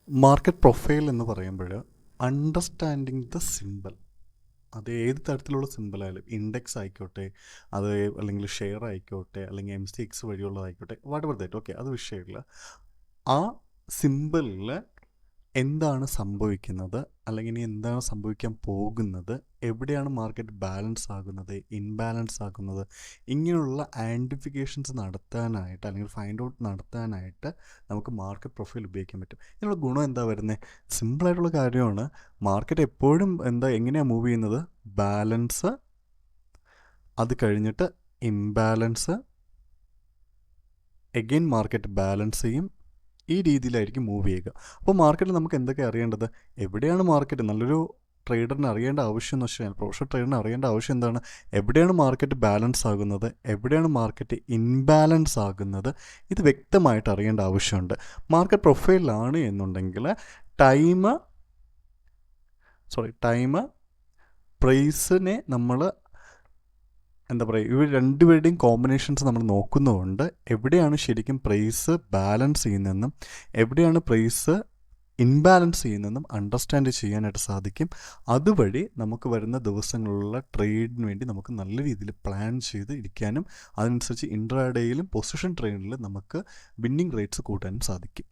Market profile എന്ന് പറയുമ്പോൾ understanding the simple, അത് ഏത് തരത്തിലുള്ള സിമ്പിളായാലും ഇൻഡെക്സ് ആയിക്കോട്ടെ, അത് അല്ലെങ്കിൽ ഷെയർ ആയിക്കോട്ടെ, അല്ലെങ്കിൽ MCX വഴിയുള്ളതായിക്കോട്ടെ, വാട്ട് എവർ ദാറ്റ്, ഓക്കെ, അത് വിഷയമില്ല. ആ സിമ്പിളിൽ എന്താണ് സംഭവിക്കുന്നത്, അല്ലെങ്കിൽ ഇനി എന്താണ് സംഭവിക്കാൻ പോകുന്നത്, എവിടെയാണ് മാർക്കറ്റ് ബാലൻസ് ആകുന്നത്, ഇൻബാലൻസ് ആകുന്നത്, ഇങ്ങനെയുള്ള ഐഡൻറ്റിഫിക്കേഷൻസ് നടത്താനായിട്ട് അല്ലെങ്കിൽ ഫൈൻഡ് ഔട്ട് നടത്താനായിട്ട് നമുക്ക് മാർക്കറ്റ് പ്രൊഫൈൽ ഉപയോഗിക്കാൻ പറ്റും. ഇതിനുള്ള ഗുണം എന്താ വരുന്നത്? സിമ്പിളായിട്ടുള്ള കാര്യമാണ്. മാർക്കറ്റ് എപ്പോഴും എങ്ങനെയാണ് മൂവ് ചെയ്യുന്നത്? ബാലൻസ്, അത് കഴിഞ്ഞിട്ട് ഇംബാലൻസ്, എഗെയിൻ മാർക്കറ്റ് ബാലൻസ് ചെയ്യും, ഈ രീതിയിലായിരിക്കും മൂവ് ചെയ്യുക. അപ്പോൾ മാർക്കറ്റിൽ നമുക്ക് എന്തൊക്കെ അറിയേണ്ടത്? എവിടെയാണ് മാർക്കറ്റ്? നല്ലൊരു ട്രേഡറിന് അറിയേണ്ട ആവശ്യം എന്ന് വെച്ചാൽ, പ്രൊഫഷണൽ ട്രേഡറിന് അറിയേണ്ട ആവശ്യം എന്താണ്? എവിടെയാണ് മാർക്കറ്റ് ബാലൻസ് ആകുന്നത്, എവിടെയാണ് മാർക്കറ്റ് ഇൻബാലൻസ് ആകുന്നത്, ഇത് വ്യക്തമായിട്ട് അറിയേണ്ട ആവശ്യമുണ്ട്. മാർക്കറ്റ് പ്രൊഫൈലാണ് എന്നുണ്ടെങ്കിൽ ടൈം പ്രൈസിനെ നമ്മൾ എന്താ പറയുക, ഇവർ രണ്ടുപേരുടെയും കോമ്പിനേഷൻസ് നമ്മൾ നോക്കുന്നതുകൊണ്ട് എവിടെയാണ് ശരിക്കും പ്രൈസ് ബാലൻസ് ചെയ്യുന്നതെന്നും എവിടെയാണ് പ്രൈസ് ഇൻബാലൻസ് ചെയ്യുന്നതെന്നും അണ്ടർസ്റ്റാൻഡ് ചെയ്യാനായിട്ട് സാധിക്കും. അതുവഴി നമുക്ക് വരുന്ന ദിവസങ്ങളിലുള്ള ട്രേഡിന് വേണ്ടി നമുക്ക് നല്ല രീതിയിൽ പ്ലാൻ ചെയ്ത് ഇരിക്കാനും അതനുസരിച്ച് ഇൻട്രാഡേയിലും പൊസിഷൻ ട്രേഡിലും നമുക്ക് വിന്നിങ് റേറ്റ്സ് കൂട്ടാനും സാധിക്കും.